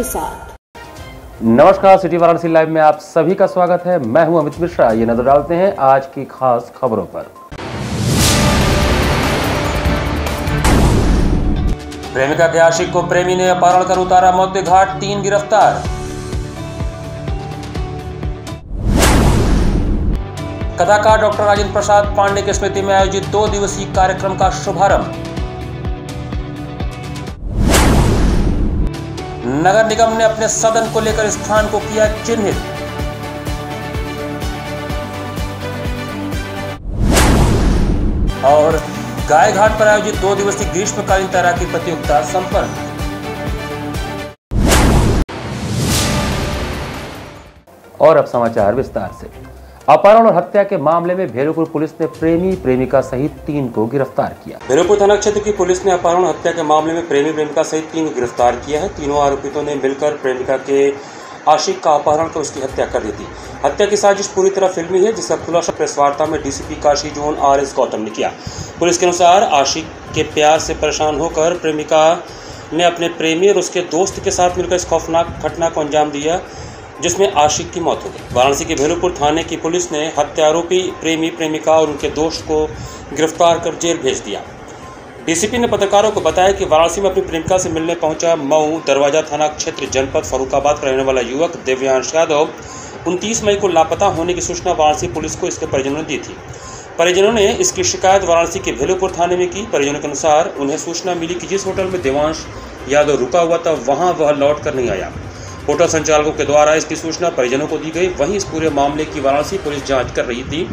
के साथ। नमस्कार, सिटी वाराणसी लाइव में आप सभी का स्वागत है। मैं हूं अमित मिश्रा। ये नजर डालते हैं आज की खास खबरों पर। प्रेमिका के आशिक को प्रेमी ने अपहरण कर उतारा मौत के घाट, 3 गिरफ्तार। कथाकार डॉक्टर राजेंद्र प्रसाद पांडे की स्मृति में आयोजित 2 दिवसीय कार्यक्रम का शुभारंभ। नगर निगम ने अपने सदन को लेकर स्थान को किया चिन्हित। और गाय घाट पर आयोजित 2 दिवसीय ग्रीष्मकालीन तैराकी प्रतियोगिता संपन्न। और अब समाचार विस्तार से। अपहरण और हत्या के मामले में भेरूपुर पुलिस ने प्रेमी प्रेमिका सहित 3 को गिरफ्तार किया। भेरूपुर थाना क्षेत्र की पुलिस ने अपहरण और हत्या के मामले में प्रेमी प्रेमिका सहित 3 को गिरफ्तार किया है। तीनों आरोपितों ने मिलकर प्रेमिका के आशिक का अपहरण कर उसकी हत्या कर दी थी। हत्या की साजिश पूरी तरह फिल्मी है, जिसका खुलासा प्रेस वार्ता में DCP Kashi zone RS Gautam ने किया। पुलिस के अनुसार आशिक के प्यार से परेशान होकर प्रेमिका ने अपने प्रेमी और उसके दोस्त के साथ मिलकर इस खौफनाक घटना को अंजाम दिया, जिसमें आशिक की मौत हो गई। वाराणसी के भेरूपुर थाने की पुलिस ने हत्या आरोपी प्रेमी प्रेमिका और उनके दोस्त को गिरफ्तार कर जेल भेज दिया। डीसीपी ने पत्रकारों को बताया कि वाराणसी में अपनी प्रेमिका से मिलने पहुंचा मऊ दरवाजा थाना क्षेत्र जनपद फर्रुखाबाद का रहने वाला युवक देव्यांश यादव 29 मई को लापता होने की सूचना वाराणसी पुलिस को इसके परिजनों ने दी थी। परिजनों ने इसकी शिकायत वाराणसी के भेरूपुर थाने में की। परिजनों के अनुसार उन्हें सूचना मिली कि जिस होटल में देवांश यादव रुका हुआ था वहां वह लौट कर नहीं आया। होटल संचालकों के द्वारा इसकी सूचना परिजनों को दी गई। वहीं इस पूरे मामले की वाराणसी पुलिस जांच कर रही थी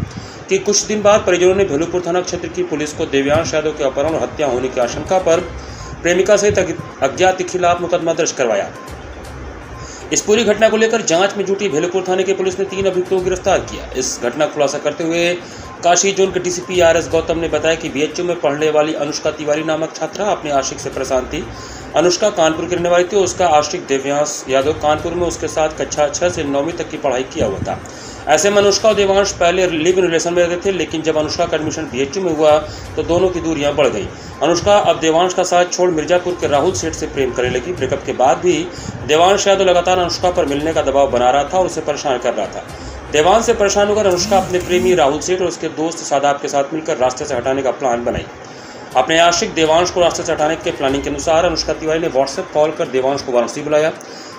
कि कुछ दिन बाद परिजनों ने भेरूपुर थाना क्षेत्र की पुलिस को देव्यांश यादव के अपहरण और हत्या होने की आशंका पर प्रेमिका सहित अज्ञात के खिलाफ मुकदमा दर्ज करवाया। इस पूरी घटना को लेकर जांच में जुटी भेरूपुर थाने की पुलिस ने 3 अभियुक्तों को गिरफ्तार किया। इस घटना का खुलासा करते हुए काशी जोन के डीसीपी RS गौतम ने बताया कि BHU में पढ़ने वाली अनुष्का तिवारी नामक छात्रा अपने आशिक से परेशान थी। अनुष्का कानपुर की रहने वाली थी। उसका आशिक देव्यांश यादव कानपुर में उसके साथ कक्षा 6 से 9वीं तक की पढ़ाई किया हुआ था। ऐसे में अनुष्का और देवांश पहले लिव इन रिलेशन में रहते थे, लेकिन जब अनुष्का का एडमिशन BHU में हुआ तो दोनों की दूरियां बढ़ गई। अनुष्का अब देवांश का साथ छोड़ मिर्जापुर के राहुल सेठ से प्रेम करने लगी। ब्रेकअप के बाद भी देवांश यादव लगातार अनुष्का पर मिलने का दबाव बना रहा था और उसे परेशान कर रहा था। देवांश से परेशान होकर अनुष्का अपने प्रेमी राहुल सेठ और उसके दोस्त सादाब के साथ मिलकर रास्ते से हटाने का प्लान बनाई। अपने आशिक देवांश को रास्ते से हटाने के प्लानिंग के अनुसार अनुष्का तिवारी ने व्हाट्सएप कॉल कर देवांश को वाराणसी बुलाया।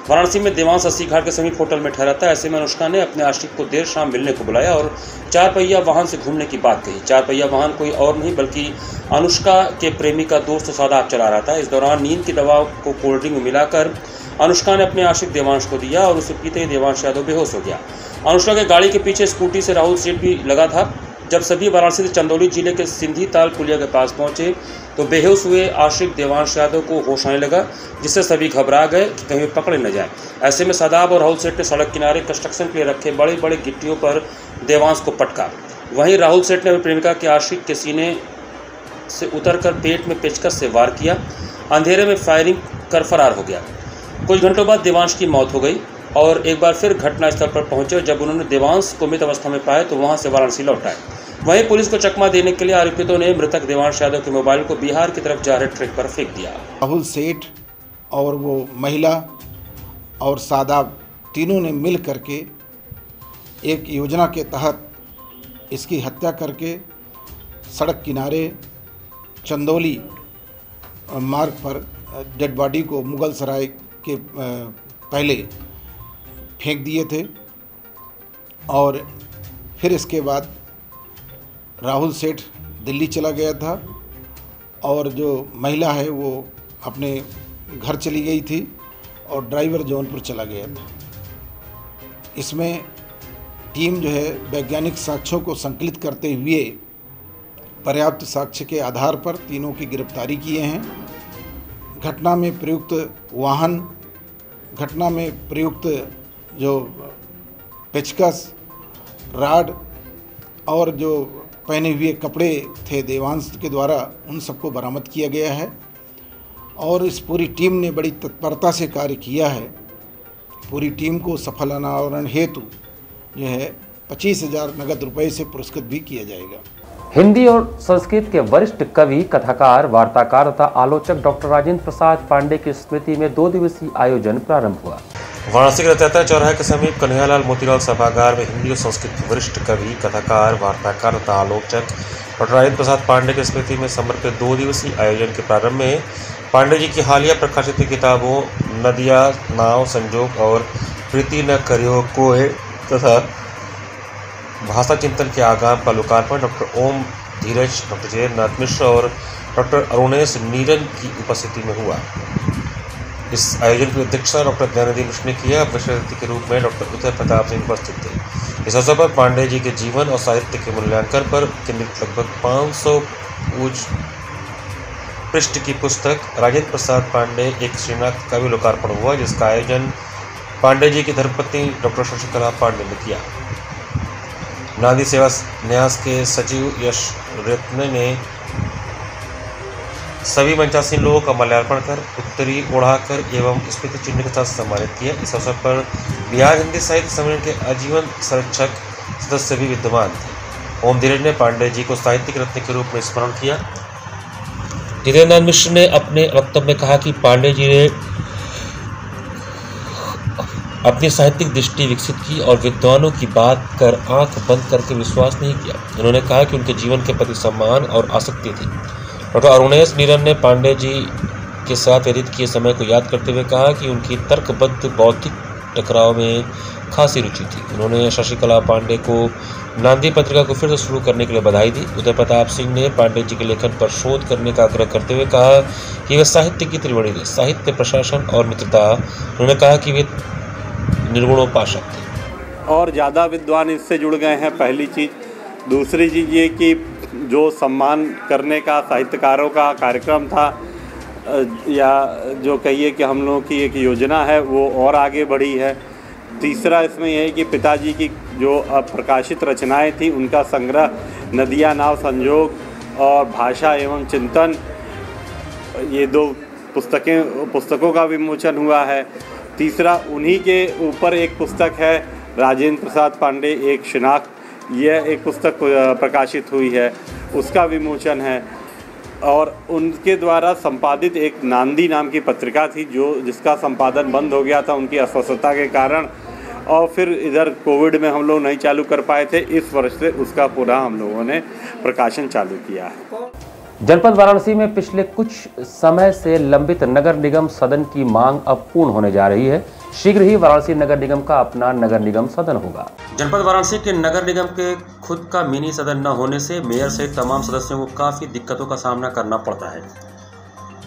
वाराणसी में देवांश 80 घाट के समीप होटल में ठहरा था। ऐसे में अनुष्का ने अपने आशिक को देर शाम मिलने को बुलाया और 4 पहिया वाहन से घूमने की बात कही। 4 पहिया वाहन कोई और नहीं बल्कि अनुष्का के प्रेमी का दोस्त सादाब चला रहा था। इस दौरान नींद की दवा को कोल्ड ड्रिंक में मिलाकर अनुष्का ने अपने आशिक देवांश को दिया और उसे पीते ही देवांश यादव बेहोश हो गया। अनुष्का के गाड़ी के पीछे स्कूटी से राहुल सेठ भी लगा था। जब सभी वाराणसी से चंदौली जिले के सिंधी ताल पुलिया के पास पहुंचे तो बेहोश हुए आशिक देवांश यादव को होश आने लगा, जिससे सभी घबरा गए कि कहीं पकड़े न जाए। ऐसे में सादाब और राहुल सेठ ने सड़क किनारे कंस्ट्रक्शन के लिए रखे बड़े बड़े गिट्टियों पर देवांश को पटका। वहीं राहुल सेठ ने अपनी प्रेमिका के आशिक के सीने से उतरकर पेट में पेचकस से वार किया। अंधेरे में फायरिंग कर फरार हो गया। कुछ घंटों बाद देवांश की मौत हो गई और एक बार फिर घटनास्थल पर पहुंचे। जब उन्होंने देवांश को मृत अवस्था में पाया तो वहां से वाराणसी लौट आए। वहीं पुलिस को चकमा देने के लिए आरोपितों ने मृतक देवांश यादव के मोबाइल को बिहार की तरफ जा रहे ट्रक पर फेंक दिया। राहुल सेठ और वो महिला और सादाब तीनों ने मिल करके एक योजना के तहत इसकी हत्या करके सड़क किनारे चंदौली मार्ग पर डेड बॉडी को मुगल सराय के पहले फेंक दिए थे। और फिर इसके बाद राहुल सेठ दिल्ली चला गया था और जो महिला है वो अपने घर चली गई थी और ड्राइवर जौनपुर चला गया था। इसमें टीम जो है वैज्ञानिक साक्ष्यों को संकलित करते हुए पर्याप्त साक्ष्य के आधार पर तीनों की गिरफ्तारी किए हैं। घटना में प्रयुक्त वाहन, घटना में प्रयुक्त जो पेचकस, राड और जो पहने हुए कपड़े थे देवांश के द्वारा, उन सबको बरामद किया गया है। और इस पूरी टीम ने बड़ी तत्परता से कार्य किया है। पूरी टीम को सफल अनावरण हेतु जो है 25,000 नगद रुपए से पुरस्कृत भी किया जाएगा। हिंदी और संस्कृत के वरिष्ठ कवि, कथाकार, वार्ताकार तथा आलोचक डॉक्टर राजेंद्र प्रसाद पांडे की स्मृति में 2 दिवसीय आयोजन प्रारंभ हुआ। वाराणसी के रतौता चौराहे के समीप कन्हैयालाल मोतीलाल सभागार में हिंदी और संस्कृत के वरिष्ठ कवि, कथाकार, वार्ताकार तथा आलोचक डॉक्टर राजेंद्र प्रसाद पांडे की स्मृति में समर्पित 2 दिवसीय आयोजन के प्रारंभ में पांडे जी की हालिया प्रकाशित किताबों नदिया नाव संजोग और प्रीति न करियो कोय तथा भाषा चिंतन के आगाम का लोकार्पण डॉक्टर ओम धीरज, डॉक्टर जयनाथ मिश्र और डॉक्टर अरुणेश नीरन की उपस्थिति में हुआ। इस आयोजन की अध्यक्षता डॉक्टर ज्ञानदीप मिश्र ने किया। विशेष अतिथि के रूप में डॉक्टर उदय प्रताप सिंह उपस्थित थे। इस अवसर पर पांडे जी के जीवन और साहित्य के मूल्यांकन पर केंद्रित लगभग 500 पृष्ठ की पुस्तक राजेंद्र प्रसाद पांडे एक श्रीनाथ का भी लोकार्पण हुआ, जिसका आयोजन पांडे जी की धर्मपत्नी डॉक्टर शशिकला पांडे ने किया। नादी सेवा न्यास के सचिव यश रत्न ने सभी मंचासीन लोगों का माल्यार्पण कर उत्तरी ओढ़ाकर एवं स्मृति चिन्ह के साथ सम्मानित किया। इस अवसर पर बिहार हिंदी साहित्य सम्मेलन के आजीवन संरक्षक सदस्य भी विद्यमान थे। ओम धीरज ने पांडे जी को साहित्यिक रत्न के रूप में स्मरण किया। जितेंद्र मिश्र ने अपने वक्तव्य में कहा कि पांडे जी ने अपनी साहित्यिक दृष्टि विकसित की और विद्वानों की बात कर आंख बंद करके विश्वास नहीं किया। उन्होंने कहा कि उनके जीवन के प्रति सम्मान और आसक्ति थी। डॉक्टर अरुणेश नीरन ने पांडे जी के साथ व्यतीत किए समय को याद करते हुए कहा कि उनकी तर्कबद्ध बौद्धिक टकराव में खासी रुचि थी। उन्होंने शशिकला पांडे को नांदी पत्रिका को फिर से शुरू करने के लिए बधाई दी। उदय प्रताप सिंह ने पांडे जी के लेखन पर शोध करने का आग्रह करते हुए कहा कि वे साहित्य की त्रिवेणी थे, साहित्य, प्रशासन और मित्रता। उन्होंने कहा कि वे निर्गुणोपासक थे और ज़्यादा विद्वान इससे जुड़ गए हैं, पहली चीज़। दूसरी चीज़ ये कि जो सम्मान करने का साहित्यकारों का कार्यक्रम था या जो कहिए कि हम लोगों की एक योजना है वो और आगे बढ़ी है। तीसरा इसमें यह है कि पिताजी की जो प्रकाशित रचनाएं थी उनका संग्रह नदिया नाव संजोग और भाषा एवं चिंतन, ये 2 पुस्तकों का विमोचन हुआ है। तीसरा उन्हीं के ऊपर एक पुस्तक है राजेंद्र प्रसाद पांडे एक शिनाख्त, यह एक पुस्तक प्रकाशित हुई है, उसका विमोचन है। और उनके द्वारा संपादित एक नांदी नाम की पत्रिका थी जिसका संपादन बंद हो गया था उनकी अस्वस्थता के कारण, और फिर इधर कोविड में हम लोग नहीं चालू कर पाए थे। इस वर्ष से उसका पुनः हम लोगों ने प्रकाशन चालू किया है। जनपद वाराणसी में पिछले कुछ समय से लंबित नगर निगम सदन की मांग अब पूर्ण होने जा रही है। शीघ्र ही वाराणसी नगर निगम का अपना नगर निगम सदन होगा। जनपद वाराणसी के नगर निगम के खुद का मिनी सदन न होने से मेयर सहित तमाम सदस्यों को काफी दिक्कतों का सामना करना पड़ता है।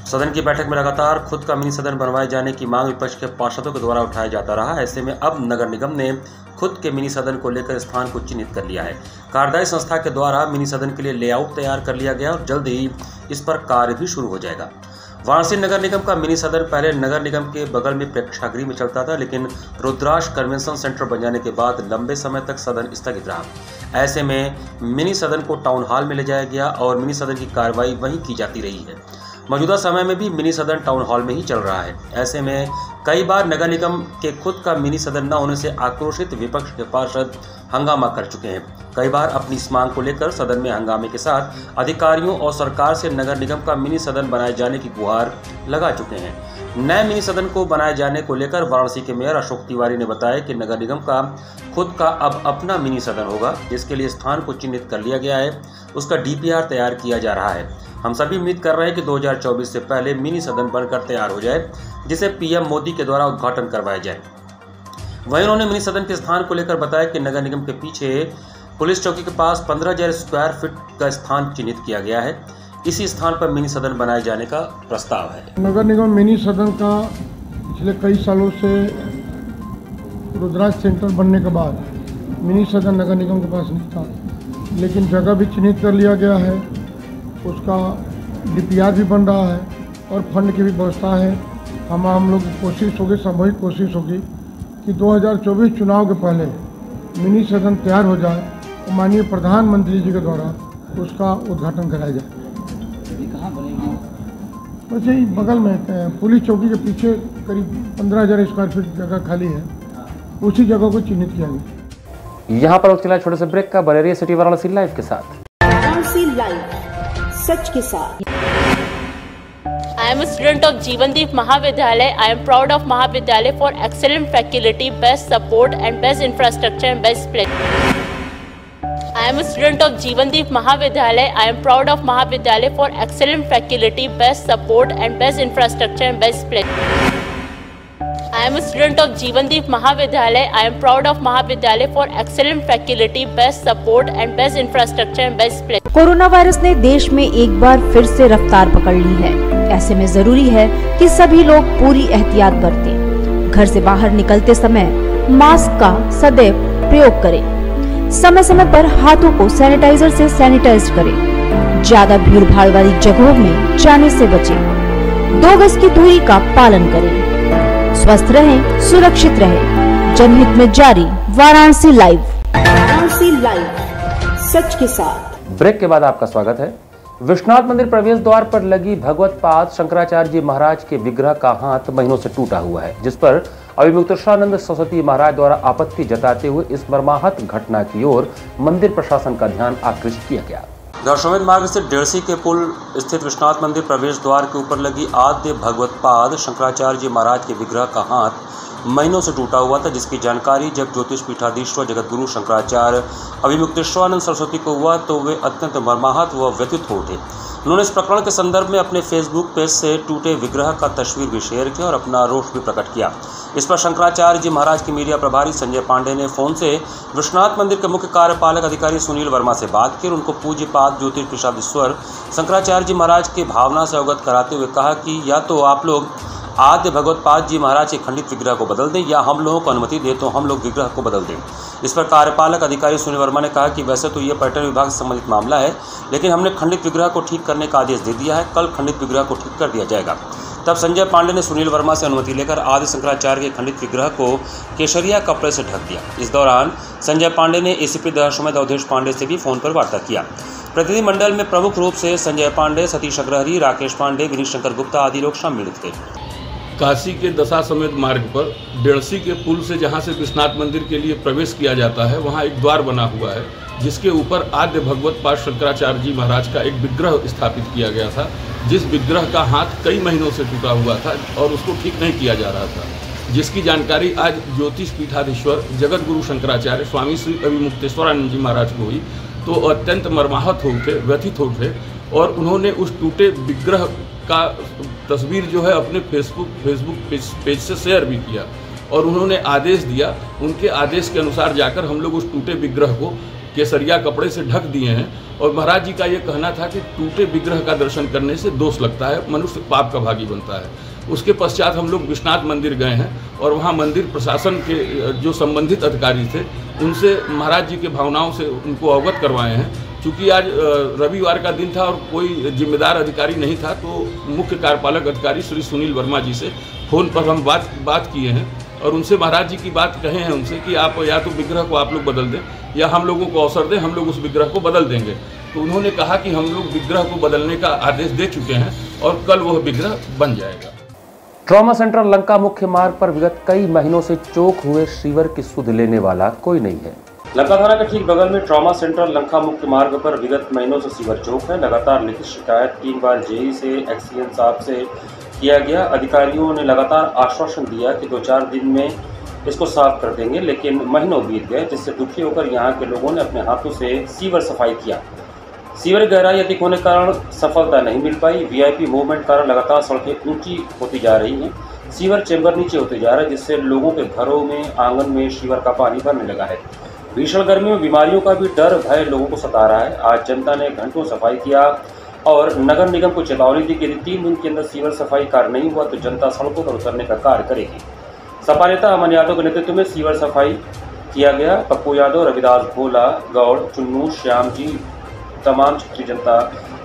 सदन की बैठक में लगातार खुद का मिनी सदन बनवाए जाने की मांग विपक्ष के पार्षदों के द्वारा उठाया जाता रहा। ऐसे में अब नगर निगम ने खुद के मिनी सदन को लेकर स्थान को चिन्हित कर लिया है। कार्यदायी संस्था के द्वारा मिनी सदन के लिए लेआउट तैयार कर लिया गया और जल्द ही इस पर कार्य भी शुरू हो जाएगा। वाराणसी नगर निगम का मिनी सदन पहले नगर निगम के बगल में प्रेक्षागृह में चलता था, लेकिन रुद्राक्ष कन्वेंशन सेंटर बन जाने के बाद लंबे समय तक सदन स्थगित रहा। ऐसे में मिनी सदन को टाउन हॉल में ले जाया गया और मिनी सदन की कार्रवाई वहीं की जाती रही है। मौजूदा समय में भी मिनी सदन टाउन हॉल में ही चल रहा है। ऐसे में कई बार नगर निगम के खुद का मिनी सदन न होने से आक्रोशित विपक्ष के पार्षद हंगामा कर चुके हैं। कई बार अपनी इस मांग को लेकर सदन में हंगामे के साथ अधिकारियों और सरकार से नगर निगम का मिनी सदन बनाए जाने की गुहार लगा चुके हैं। नए मिनी सदन को बनाए जाने को लेकर वाराणसी के मेयर अशोक तिवारी ने बताया कि नगर निगम का खुद का अब अपना मिनी सदन होगा, जिसके लिए स्थान को चिन्हित कर लिया गया है। उसका DPR तैयार किया जा रहा है। हम सभी उम्मीद कर रहे हैं कि 2024 से पहले मिनी सदन बनकर तैयार हो जाए, जिसे PM मोदी के द्वारा उद्घाटन करवाया जाए। वहीं उन्होंने मिनी सदन के स्थान को लेकर बताया कि नगर निगम के पीछे पुलिस चौकी के पास 15,000 स्क्वायर फीट का स्थान चिन्हित किया गया है। इसी स्थान पर मिनी सदन बनाए जाने का प्रस्ताव है। नगर निगम मिनी सदन का पिछले कई सालों से रुद्राक्ष सेंटर बनने के बाद मिनी सदन नगर निगम के पास नहीं था, लेकिन जगह भी चिन्हित कर लिया गया है, उसका DPR भी बन रहा है और फंड की भी व्यवस्था है। हम लोग की कोशिश होगी, सामूहिक कोशिश होगी कि 2024 चुनाव के पहले मिनी सदन तैयार हो जाए और माननीय प्रधानमंत्री जी के द्वारा उसका उद्घाटन कराया जाए। कहाँ बनेगी? बस यही बगल में पुलिस चौकी के पीछे करीब 15,000 स्क्वायर फीट जगह खाली है, उसी जगह को चिन्हित किया गया। यहाँ पर उसके लिए छोटे से ब्रेक का बने रहिए सिटी वाराणसी लाइव के साथ। लाइव, सच के साथ। I am a student of Jeevandeep Mahavidyalaya. I am proud of Mahavidyalaya for excellent faculty, best support and best infrastructure and best place. I am a student of Jeevandeep Mahavidyalaya. I am proud of Mahavidyalaya for excellent faculty, best support and best infrastructure and best place. I am a student of Jeevandeep Mahavidyalaya. I am proud of Mahavidyalaya for excellent faculty, best support and best infrastructure and best place. Corona virus ने देश में एक बार फिर से रफ्तार पकड़ ली है। ऐसे में जरूरी है कि सभी लोग पूरी एहतियात बरतें। घर से बाहर निकलते समय मास्क का सदैव प्रयोग करें। समय समय पर हाथों को सैनिटाइजर से सैनिटाइज करें। ज्यादा भीड़ भाड़ वाली जगहों में जाने से बचें। 2 गज की दूरी का पालन करें। स्वस्थ रहें, सुरक्षित रहें। जनहित में जारी वाराणसी लाइव। वाराणसी लाइव, सच के साथ। ब्रेक के बाद आपका स्वागत है। विश्वनाथ मंदिर प्रवेश द्वार पर लगी भगवत पाद शंकराचार्य जी महाराज के विग्रह का हाथ महीनों से टूटा हुआ है, जिस पर अभिमुक्तेश्वरानंद सरस्वती महाराज द्वारा आपत्ति जताते हुए इस मर्माहत घटना की ओर मंदिर प्रशासन का ध्यान आकृष्ट किया गया। दर्शनोमेध मार्ग स्थित डेढ़सी के पुल स्थित विश्वनाथ मंदिर प्रवेश द्वार के ऊपर लगी आद्य भगवत पाद शंकराचार्य जी महाराज के विग्रह का हाथ महीनों से टूटा हुआ था, जिसकी जानकारी जब ज्योतिष पीठाधीश्वर जगतगुरु शंकराचार्य अभिमुक्तेश्वरानंद सरस्वती को हुआ तो वे अत्यंत मर्माहत व व्यथित हो उठे। उन्होंने इस प्रकरण के संदर्भ में अपने फेसबुक पेज से टूटे विग्रह का तस्वीर भी शेयर किया और अपना रोष भी प्रकट किया। इस पर शंकराचार्य जी महाराज के मीडिया प्रभारी संजय पांडे ने फोन से विश्वनाथ मंदिर के मुख्य कार्यपालक अधिकारी सुनील वर्मा से बात की और उनको पूज्यपाद ज्योतिष पीठाधीश्वर शंकराचार्य जी महाराज की भावना से अवगत कराते हुए कहा कि या तो आप लोग आद्य भगवत पाद जी महाराज के खंडित विग्रह को बदल दें या हम लोगों को अनुमति दें तो हम लोग विग्रह को बदल दें। इस पर कार्यपालक अधिकारी सुनील वर्मा ने कहा कि वैसे तो ये पर्यटन विभाग से संबंधित मामला है, लेकिन हमने खंडित विग्रह को ठीक करने का आदेश दे दिया है। कल खंडित विग्रह को ठीक कर दिया जाएगा। तब संजय पांडे ने सुनील वर्मा से अनुमति लेकर आदि शंकराचार्य के खंडित विग्रह को केशरिया कपड़े से ढक दिया। इस दौरान संजय पांडे ने एसीपी दर्शनमेध अवधेश पांडे से भी फोन पर वार्ता किया। प्रतिनिधिमंडल में प्रमुख रूप से संजय पांडे, सतीश अग्रहरी, राकेश पांडे, विनीत शंकर गुप्ता आदि लोग सम्मिलित थे। काशी के दशाश्वमेध मार्ग पर डेढ़सी के पुल से जहां से विश्वनाथ मंदिर के लिए प्रवेश किया जाता है, वहां एक द्वार बना हुआ है, जिसके ऊपर आद्य भगवत पाद शंकराचार्य जी महाराज का एक विग्रह स्थापित किया गया था, जिस विग्रह का हाथ कई महीनों से टूटा हुआ था और उसको ठीक नहीं किया जा रहा था, जिसकी जानकारी आज ज्योतिष पीठाधीश्वर जगत गुरु शंकराचार्य स्वामी श्री अभिमुक्तेश्वरानंद जी महाराज को हुई तो अत्यंत मर्माहत हो उठे, व्यथित हो उठे और उन्होंने उस टूटे विग्रह का तस्वीर जो है अपने फेसबुक पेज से शेयर भी किया और उन्होंने आदेश दिया। उनके आदेश के अनुसार जाकर हम लोग उस टूटे विग्रह को केसरिया कपड़े से ढक दिए हैं और महाराज जी का ये कहना था कि टूटे विग्रह का दर्शन करने से दोष लगता है, मनुष्य पाप का भागी बनता है। उसके पश्चात हम लोग विश्वनाथ मंदिर गए हैं और वहाँ मंदिर प्रशासन के जो संबंधित अधिकारी थे उनसे महाराज जी के भावनाओं से उनको अवगत करवाए हैं। चूँकि आज रविवार का दिन था और कोई जिम्मेदार अधिकारी नहीं था, तो मुख्य कार्यपालक अधिकारी श्री सुनील वर्मा जी से फ़ोन पर हम बात किए हैं और उनसे महाराज जी की बात कहे हैं उनसे कि आप या तो विग्रह को आप लोग बदल दें या हम लोगों को अवसर दें, हम लोग उस विग्रह को बदल देंगे। तो उन्होंने कहा कि हम लोग विग्रह को बदलने का आदेश दे चुके हैं और कल वह विग्रह बन जाएगा। ट्रॉमा सेंटर लंका मुख्य मार्ग पर विगत कई महीनों से चोक हुए सीवर की सुध लेने वाला कोई नहीं है। लंका थाना के ठीक बगल में ट्रॉमा सेंटर लंका मुख्य मार्ग पर विगत महीनों से सीवर चौक है। लगातार लिखित शिकायत 3 बार जेई से एक्सीएन साहब से किया गया। अधिकारियों ने लगातार आश्वासन दिया कि 2-4 दिन में इसको साफ कर देंगे, लेकिन महीनों बीत गए, जिससे दुखी होकर यहाँ के लोगों ने अपने हाथों से सीवर सफाई किया। सीवर गहराई अधिक होने के कारण सफलता नहीं मिल पाई। वीआईपी मूवमेंट कारण लगातार सड़कें ऊंची होती जा रही हैं। सीवर चैम्बर नीचे होते जा रहा है, जिससे लोगों के घरों में, आंगन में सीवर का पानी भरने लगा है। भीषण गर्मी में बीमारियों का भी डर भय लोगों को सता रहा है। आज जनता ने घंटों सफाई किया और नगर निगम को चेतावनी दी कि यदि 3 दिन के अंदर सीवर सफाई कार्य नहीं हुआ तो जनता सड़कों पर उतरने का कार्य करेगी। सपा नेता अमन यादव के नेतृत्व में सीवर सफाई किया गया। पप्पू यादव, रविदास भोला, गौड़, चुन्नू, श्याम जी, तमाम क्षेत्रीय जनता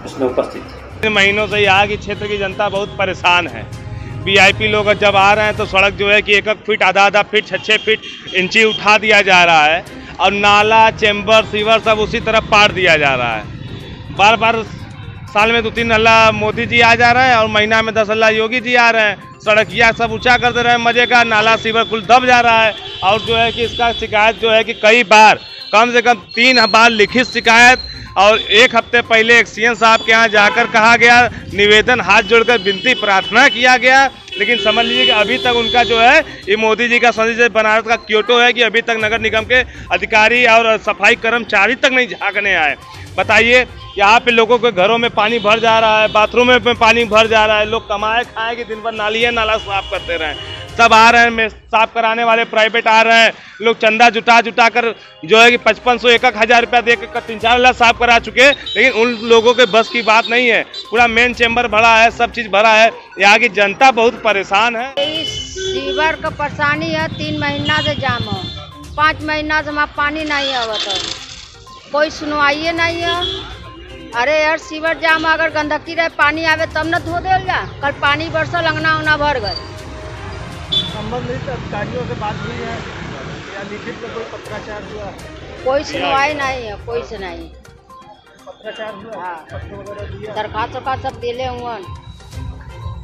इसमें उपस्थित थी। महीनों से यहाँ की क्षेत्र की जनता बहुत परेशान है। वीआईपी लोग जब आ रहे हैं तो सड़क जो है कि 1-1 फीट, आधा फीट, 6-6 फीट इंची उठा दिया जा रहा है और नाला, चैम्बर, सीवर सब उसी तरफ पार दिया जा रहा है। बार साल में 2-3 अल्लाह मोदी जी आ जा रहे हैं और महीना में 10 अल्लाह योगी जी आ रहे हैं। सड़किया सब ऊंचा कर दे रहे हैं, मजे का। नाला, सीवर कुल दब जा रहा है और जो है कि इसका शिकायत जो है कि कई बार, कम से कम 3 बार लिखित शिकायत और एक हफ्ते पहले एक सीएम साहब के यहाँ जाकर कहा गया, निवेदन हाथ जोड़कर विनती प्रार्थना किया गया, लेकिन समझ लीजिए कि अभी तक उनका जो है ये मोदी जी का समझिए बनारस का क्योटो है कि अभी तक नगर निगम के अधिकारी और सफाई कर्मचारी तक नहीं झांकने आए। बताइए, यहाँ पे लोगों के घरों में पानी भर जा रहा है, बाथरूम में पानी भर जा रहा है, लोग कमाए खाए कि दिन भर नाला साफ करते रहें। सब आ रहे हैं, साफ कराने वाले प्राइवेट आ रहे हैं, लोग चंदा जुटा कर जो है कि 5500 1,000 रुपया दे कर 3-4 लाख साफ करा चुके हैं, लेकिन उन लोगों के बस की बात नहीं है। पूरा मेन चैम्बर भरा है, सब चीज़ भरा है, यहाँ की जनता बहुत परेशान है। सीवर का परेशानी है, 3 महीना से जाम है, 5 महीना से वहाँ पानी नहीं आवत है, कोई सुनवाई नहीं है। अरे यार सीवर जाम, अगर गंदगी रहे पानी आवे तब न धो देल जा। कल पानी बरसल, अंगना भर गए। संबंधित अधिकारियों से बात हुई है या लिखित में कोई पत्राचार हुआ? कोई सुनवाई नहीं है, कोई सुनाई। पत्राचार हुआ? हाँ, दरखास्त सब दिले हुआ,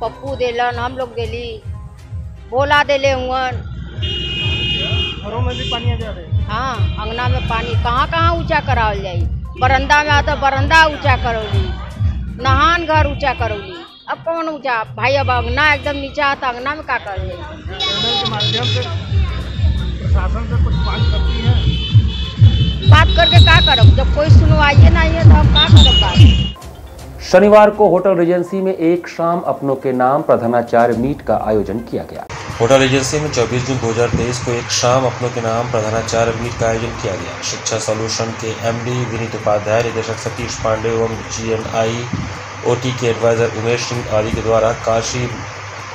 पप्पू दिलन, हम लोग दिली, भोला दिले हुआ। घरों में भी पानी आ जा रहा है? हाँ, अंगना में पानी कहाँ ऊंचा करावल जाई। बरंदा में आता, बरंदा ऊंचा करौली, नहान घर ऊंचा करौली। अब कौन ऊंचा भाई, अब अंगना एकदम नीचा आता, अंगना में का कर जाए। के माध्यम से प्रशासन से कुछ बात करती है? बात करके क्या करब, जब कोई सुनवाई नहीं है तो हम क्या करब बात। शनिवार को होटल रिजेंसी में एक शाम अपनों के नाम प्रधानाचार्य मीट का आयोजन किया गया। होटल एजेंसी में 24 जून 2023 को एक शाम अपनों के नाम प्रधानाचार्य मीट का आयोजन किया गया। शिक्षा सॉल्यूशन के एमडी विनीत उपाध्याय, निदेशक सतीश पांडे एवं जीएनआई ओटी के एडवाइजर उमेश सिंह आदि के द्वारा Kashi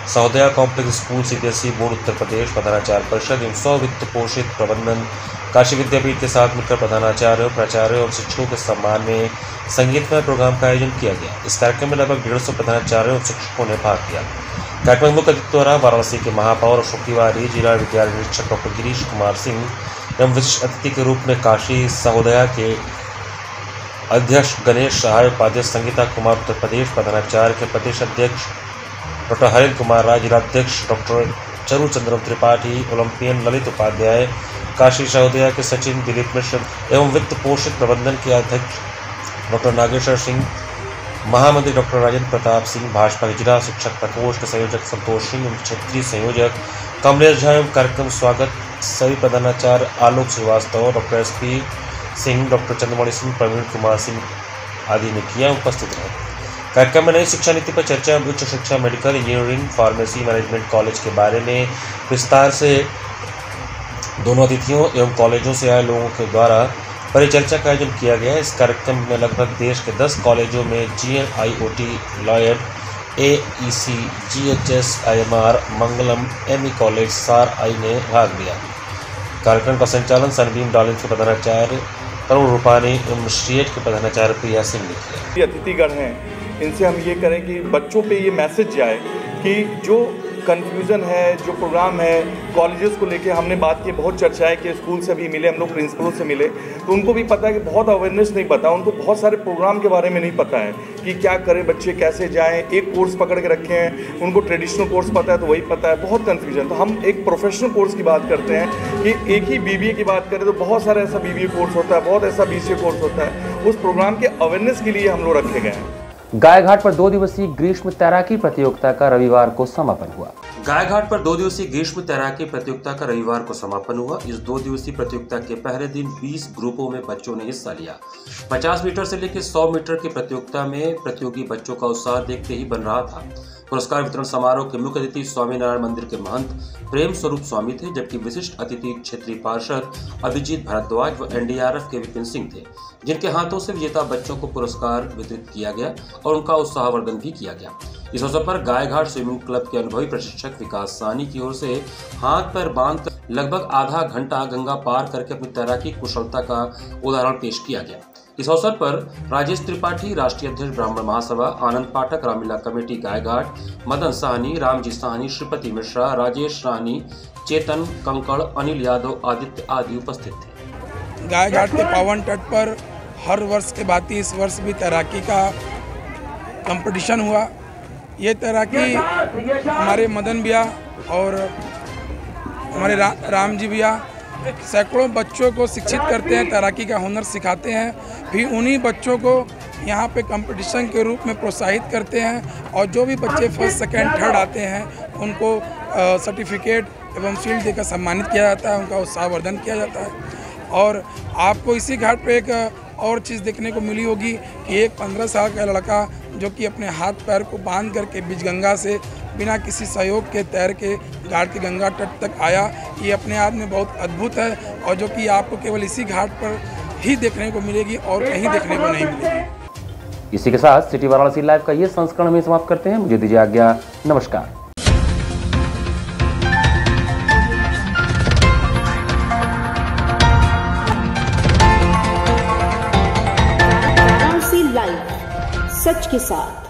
Sahodaya complex school CBSE board Uttar Pradesh प्रधानाचार्य परिषद एवं स्ववित्त पोषित प्रबंधन काशी विद्यापीठ के साथ मिलकर प्रधानाचार्य, प्राचार्य और शिक्षकों के सम्मान में संगीतमय प्रोग्राम का आयोजन किया गया। इस कार्यक्रम में लगभग 150 प्रधानाचार्यों और शिक्षकों ने भाग लिया। कार्यक्रम मुख्य अतिथि द्वारा वाराणसी के महापौर अशोक तिवारी, जिला विद्यालय निरीक्षक डॉक्टर गिरीश कुमार सिंह एवं विशिष्ट अतिथि के रूप में काशी सहोदया के अध्यक्ष गणेश सहाय, उपाध्यक्ष संगीता कुमार उत्तर प्रदेश, प्रधानाचार्य के प्रदेश अध्यक्ष डॉक्टर हरिंद्र कुमार राय, जिलाध्यक्ष डॉक्टर चरु चंद्रम त्रिपाठी, ओलंपियन ललित उपाध्याय, काशी सहोदया के सचिन दिलीप मिश्र एवं वित्त पोषित प्रबंधन के अध्यक्ष डॉक्टर नागेश्वर सिंह, महामंत्री डॉक्टर राजेंद्र प्रताप सिंह, भाजपा के जिला शिक्षक प्रकोष्ठ संयोजक संतोष सिंह एवं क्षेत्रीय संयोजक कमलेश झा एवं कार्यक्रम स्वागत सभी प्रधानाचार्य Alok Srivastava, doctor SP Singh, doctor Chandramani Singh, Praveen Kumar Singh आदि ने किया उपस्थित रहे। कार्यक्रम में नई शिक्षा नीति पर चर्चा, उच्च शिक्षा, medical, engineering, pharmacy, management college के बारे में विस्तार से दोनों अतिथियों एवं कॉलेजों से आए लोगों के द्वारा परिचर्चा का आयोजन किया गया। इस कार्यक्रम में लगभग देश के 10 कॉलेजों में GNIOT, Lloyd, AEC, GHS, IMR, मंगलम, ME कॉलेज, SAR ने भाग लिया। कार्यक्रम का संचालन सनबीम डॉलिंस के प्रधानाचार्य तरुण रूपानी एवं श्रीएट के प्रधानाचार्य प्रिया सिंह ने किया। अतिथिगण हैं, इनसे हम ये करें कि बच्चों पे ये मैसेज जाए कि जो कन्फ्यूज़न है, जो प्रोग्राम है कॉलेजेस को लेके हमने बात की, बहुत चर्चा है कि स्कूल से भी मिले, हम लोग प्रिंसिपलों से मिले, तो उनको भी पता है कि बहुत अवेयरनेस नहीं पता, उनको बहुत सारे प्रोग्राम के बारे में नहीं पता है कि क्या करें, बच्चे कैसे जाएं। एक कोर्स पकड़ के रखे हैं, उनको ट्रेडिशनल कोर्स पता है तो वही पता है, बहुत कन्फ्यूजन। तो हम एक प्रोफेशनल कोर्स की बात करते हैं कि एक ही BBA की बात करें तो बहुत सारा ऐसा BBA कोर्स होता है, बहुत ऐसा BCA कोर्स होता है। उस प्रोग्राम के अवेयरनेस के लिए हम लोग रखे गए हैं। गायघाट पर 2 दिवसीय ग्रीष्म तैराकी प्रतियोगिता का रविवार को समापन हुआ। गायघाट पर 2 दिवसीय ग्रीष्म तैराकी प्रतियोगिता का रविवार को समापन हुआ। इस 2 दिवसीय प्रतियोगिता के पहले दिन 20 ग्रुपों में बच्चों ने हिस्सा लिया। 50 मीटर से लेकर 100 मीटर की प्रतियोगिता में प्रतियोगी बच्चों का उत्साह देखते ही बन रहा था। पुरस्कार वितरण समारोह के मुख्य अतिथि स्वामीनारायण मंदिर के महंत प्रेम स्वरूप स्वामी थे, जबकि विशिष्ट अतिथि क्षेत्रीय पार्षद अभिजीत भारद्वाज व NDRF के विपिन सिंह थे, जिनके हाथों से विजेता बच्चों को पुरस्कार वितरित किया गया और उनका उत्साहवर्धन भी किया गया। इस अवसर पर गायघाट स्विमिंग क्लब के अनुभवी प्रशिक्षक विकास सानी की ओर से हाथ पैर बांध लगभग आधा घंटा गंगा पार करके अपनी तैराकी कुशलता का उदाहरण पेश किया गया। इस अवसर पर राजेश त्रिपाठी, राष्ट्रीय अध्यक्ष ब्राह्मण महासभा, आनंद पाठक, रामलीला कमेटी गायघाट, मदन साहनी, रामजी साहनी, श्रीपति मिश्रा, राजेश रानी, चेतन कंकड़, अनिल यादव, आदित्य आदि उपस्थित थे। गायघाट के पावन तट पर हर वर्ष के भांति इस वर्ष भी तैराकी का कंपटीशन हुआ। ये तैराकी हमारे मदन भैया और हमारे राम जी भैया सैकड़ों बच्चों को शिक्षित करते हैं, तैराकी का हुनर सिखाते हैं, फिर उन्हीं बच्चों को यहाँ पे कंपटीशन के रूप में प्रोत्साहित करते हैं और जो भी बच्चे फर्स्ट सेकंड थर्ड आते हैं उनको सर्टिफिकेट एवं शील्ड देकर सम्मानित किया जाता है, उनका उत्साहवर्धन किया जाता है। और आपको इसी घाट पे एक और चीज़ देखने को मिली होगी कि एक 15 साल का लड़का जो कि अपने हाथ पैर को बांध करके बीच गंगा से बिना किसी सहयोग के तैर के घाट के गंगा तट तक आया, ये अपने आप में बहुत अद्भुत है और जो कि आपको केवल इसी घाट पर ही देखने को मिलेगी और कहीं देखने को नहीं मिलेगी। इसी के साथ सिटी वाराणसी लाइव का ये संस्करण हम समाप्त करते हैं। मुझे दीजिए आज्ञा, नमस्कार। वाराणसी लाइव, सच के साथ।